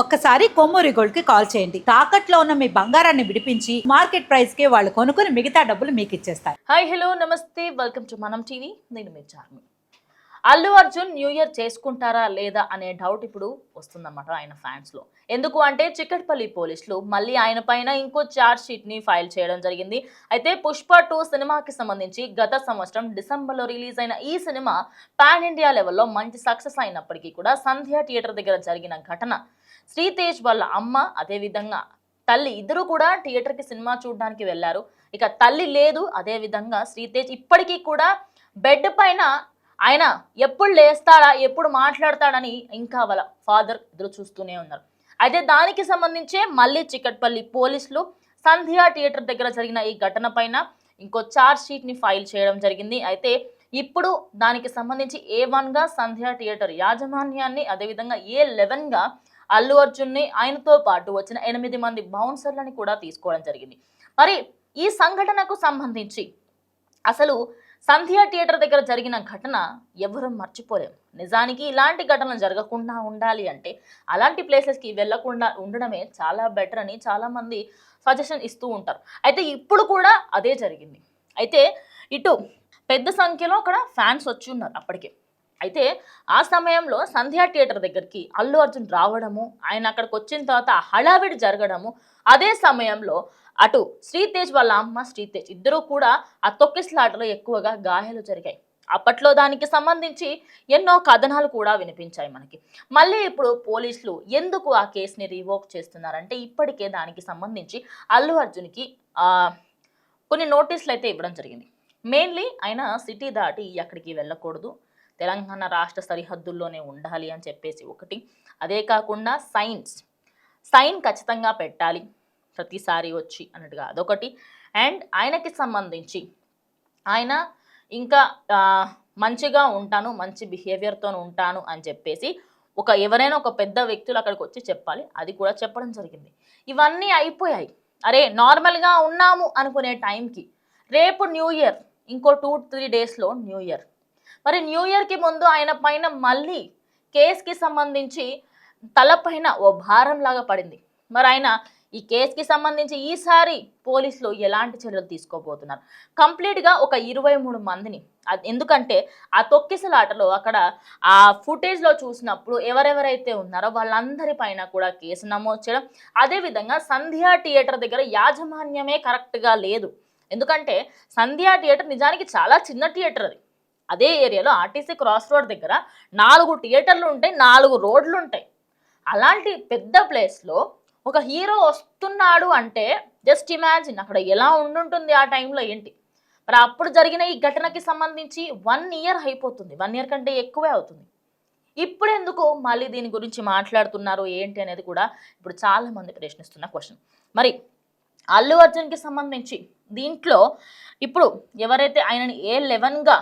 ఒక్కసారి కొమ్మూరి గోల్డ్ కి కాల్ చేయండి. తాకట్లో ఉన్న మీ బంగారాన్ని విడిపించి మార్కెట్ ప్రైస్ కి వాళ్ళు కొనుక్కుని మిగతా డబ్బులు మీకు ఇచ్చేస్తారు. హాయ్ హలో నమస్తే, వెల్కమ్ టు మనం టీవీ. నేను మీ చార్మి. అల్లు అర్జున్ న్యూ ఇయర్ చేసుకుంటారా లేదా అనే డౌట్ ఇప్పుడు వస్తుందన్నమాట ఆయన ఫ్యాన్స్ లో. ఎందుకు అంటే చిక్కట్పల్లి పోలీసులు మళ్ళీ ఆయన పైన ఇంకో ఛార్జ్ షీట్ ని ఫైల్ చేయడం జరిగింది. అయితే పుష్ప 2 సినిమాకి సంబంధించి గత సంవత్సరం డిసెంబర్లో రిలీజ్ అయిన ఈ సినిమా పాన్ ఇండియా లెవెల్లో మంచి సక్సెస్ అయినప్పటికీ కూడా సంధ్య థియేటర్ దగ్గర జరిగిన ఘటన, శ్రీతేజ్ వాళ్ళ అమ్మ అదేవిధంగా తల్లి ఇద్దరు కూడా థియేటర్కి సినిమా చూడడానికి వెళ్ళారు. ఇక తల్లి లేదు, అదేవిధంగా శ్రీతేజ్ ఇప్పటికీ కూడా బెడ్ పైన ఆయన ఎప్పుడు లేస్తాడా ఎప్పుడు మాట్లాడతాడని ఇంకా వాళ్ళ ఫాదర్ ఎదురు చూస్తూనే ఉన్నారు. అయితే దానికి సంబంధించే మళ్ళీ చిక్కట్పల్లి పోలీసులు సంధ్యా థియేటర్ దగ్గర జరిగిన ఈ ఘటన పైన ఇంకో ఛార్జ్ షీట్ ని ఫైల్ చేయడం జరిగింది. అయితే ఇప్పుడు దానికి సంబంధించి A1గా సంధ్యా థియేటర్ యాజమాన్యాన్ని, అదేవిధంగా A11గా అల్లు అర్జున్ని, ఆయనతో పాటు వచ్చిన 8 మంది బౌన్సర్లని కూడా తీసుకోవడం జరిగింది. మరి ఈ సంఘటనకు సంబంధించి అసలు సంధ్యా థియేటర్ దగ్గర జరిగిన ఘటన ఎవరూ మర్చిపోలేము. నిజానికి ఇలాంటి ఘటనలు జరగకుండా ఉండాలి అంటే అలాంటి ప్లేసెస్కి వెళ్లకుండా ఉండడమే చాలా బెటర్ అని చాలామంది సజెషన్ ఇస్తూ ఉంటారు. అయితే ఇప్పుడు కూడా అదే జరిగింది. అయితే ఇటు పెద్ద సంఖ్యలో అక్కడ ఫ్యాన్స్ వచ్చి ఉన్నారు అప్పటికే. అయితే ఆ సమయంలో సంధ్యా థియేటర్ దగ్గరికి అల్లు అర్జున్ రావడము, ఆయన అక్కడికి వచ్చిన తర్వాత హడావిడి జరగడము, అదే సమయంలో అటు శ్రీతేజ్ వాళ్ళ అమ్మ శ్రీతేజ్ ఇద్దరు కూడా ఆ తొక్కిసలాటలో ఎక్కువగా గాయాలు జరిగాయి. అప్పట్లో దానికి సంబంధించి ఎన్నో కథనాలు కూడా వినిపించాయి మనకి. మళ్ళీ ఇప్పుడు పోలీసులు ఎందుకు ఆ కేసుని రివోక్ చేస్తున్నారంటే ఇప్పటికే దానికి సంబంధించి అల్లు అర్జున్కి కొన్ని నోటీసులు అయితే ఇవ్వడం జరిగింది. మెయిన్లీ ఆయన సిటీ దాటి ఎక్కడికి వెళ్ళకూడదు, తెలంగాణ రాష్ట్ర సరిహద్దుల్లోనే ఉండాలి అని చెప్పేసి ఒకటి. అదే కాకుండా సైన్ ఖచ్చితంగా పెట్టాలి ప్రతిసారి వచ్చి అన్నట్టుగా అదొకటి. అండ్ ఆయనకి సంబంధించి ఆయన ఇంకా మంచిగా ఉంటాను, మంచి బిహేవియర్తో ఉంటాను అని చెప్పేసి ఎవరైనా ఒక పెద్ద వ్యక్తులు అక్కడికి వచ్చి చెప్పాలి, అది కూడా చెప్పడం జరిగింది. ఇవన్నీ అయిపోయాయి. అరే నార్మల్గా ఉన్నాము అనుకునే టైంకి రేపు న్యూ ఇయర్, ఇంకో 2-3 డేస్లో న్యూ ఇయర్. మరి న్యూ ఇయర్కి ముందు ఆయన పైన మళ్ళీ కేసుకి సంబంధించి తలపైన ఓ భారం లాగా పడింది. మరి ఆయన ఈ కేసుకి సంబంధించి ఈసారి పోలీసులు ఎలాంటి చర్యలు తీసుకోబోతున్నారు? కంప్లీట్గా ఒక 23 మందిని, ఎందుకంటే ఆ తొక్కిసలాటలో అక్కడ ఆ ఫుటేజ్లో చూసినప్పుడు ఎవరెవరైతే ఉన్నారో వాళ్ళందరి పైన కూడా కేసు నమోదు చేయడం, అదేవిధంగా సంధ్యా థియేటర్ దగ్గర యాజమాన్యమే కరెక్ట్గా లేదు. ఎందుకంటే సంధ్యా థియేటర్ నిజానికి చాలా చిన్న థియేటర్ అది. అదే ఏరియాలో ఆర్టీసీ క్రాస్ రోడ్ దగ్గర 4 థియేటర్లు ఉంటాయి, 4 రోడ్లు ఉంటాయి. అలాంటి పెద్ద ప్లేస్లో ఒక హీరో వస్తున్నాడు అంటే జస్ట్ ఇమాజిన్ అక్కడ ఎలా ఉండుంటుంది ఆ టైంలో ఏంటి. మరి అప్పుడు జరిగిన ఈ ఘటనకి సంబంధించి 1 ఇయర్ అయిపోతుంది, 1 ఇయర్ కంటే ఎక్కువే అవుతుంది. ఇప్పుడు ఎందుకు మళ్ళీ దీని గురించి మాట్లాడుతున్నారు ఏంటి అనేది కూడా ఇప్పుడు చాలామంది ప్రశ్నిస్తున్న క్వశ్చన్. మరి అల్లు అర్జున్కి సంబంధించి దీంట్లో ఇప్పుడు ఎవరైతే ఆయనని A11గా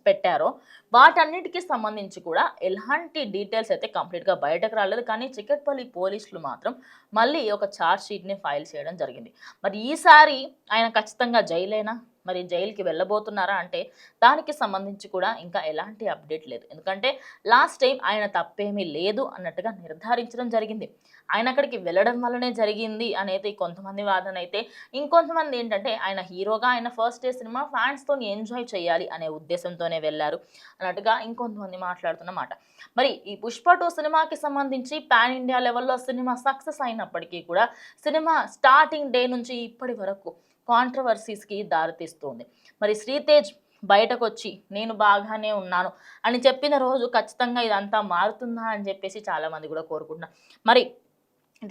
పెట్టారో వాటన్నిటికీ సంబంధించి కూడా ఎలాంటి డీటెయిల్స్ అయితే కంప్లీట్గా బయటకు రాలేదు. కానీ చిక్కట్పల్లి పోలీసులు మాత్రం మళ్ళీ ఒక ఛార్జ్ షీట్ని ఫైల్ చేయడం జరిగింది. మరి ఈసారి ఆయన ఖచ్చితంగా జైలేనా, మరి జైలుకి వెళ్ళబోతున్నారా అంటే దానికి సంబంధించి కూడా ఇంకా ఎలాంటి అప్డేట్ లేదు. ఎందుకంటే లాస్ట్ టైం ఆయన తప్పేమీ లేదు అన్నట్టుగా నిర్ధారించడం జరిగింది. ఆయన అక్కడికి వెళ్ళడం వల్లనే జరిగింది అనేది కొంతమంది వాదన అయితే, ఇంకొంతమంది ఏంటంటే ఆయన హీరోగా ఆయన ఫస్ట్ డే సినిమా ఫ్యాన్స్తో ఎంజాయ్ చేయాలి అనే ఉద్దేశంతోనే వెళ్ళారు అన్నట్టుగా ఇంకొంతమంది మాట్లాడుతున్నమాట. మరి ఈ పుష్ప 2 సినిమాకి సంబంధించి పాన్ ఇండియా లెవెల్లో సినిమా సక్సెస్ అయినప్పటికీ కూడా సినిమా స్టార్టింగ్ డే నుంచి ఇప్పటి వరకు కాంట్రవర్సీస్కి దారితీస్తుంది. మరి శ్రీతేజ్ బయటకు వచ్చి నేను బాగానే ఉన్నాను అని చెప్పిన రోజు ఖచ్చితంగా ఇదంతా మారుతుందా అని చెప్పేసి చాలామంది కూడా కోరుకుంటున్నారు. మరి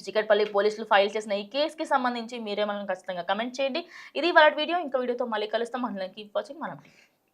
చిక్కట్పల్లి పోలీసులు ఫైల్ చేసిన ఈ కేసుకి సంబంధించి మీరేమన్నా ఖచ్చితంగా కమెంట్ చేయండి. ఇది వాళ్ళ వీడియో. ఇంకో వీడియోతో మళ్ళీ కలుస్తాం. కీప్ వాచింగ్ మనం టీవీ.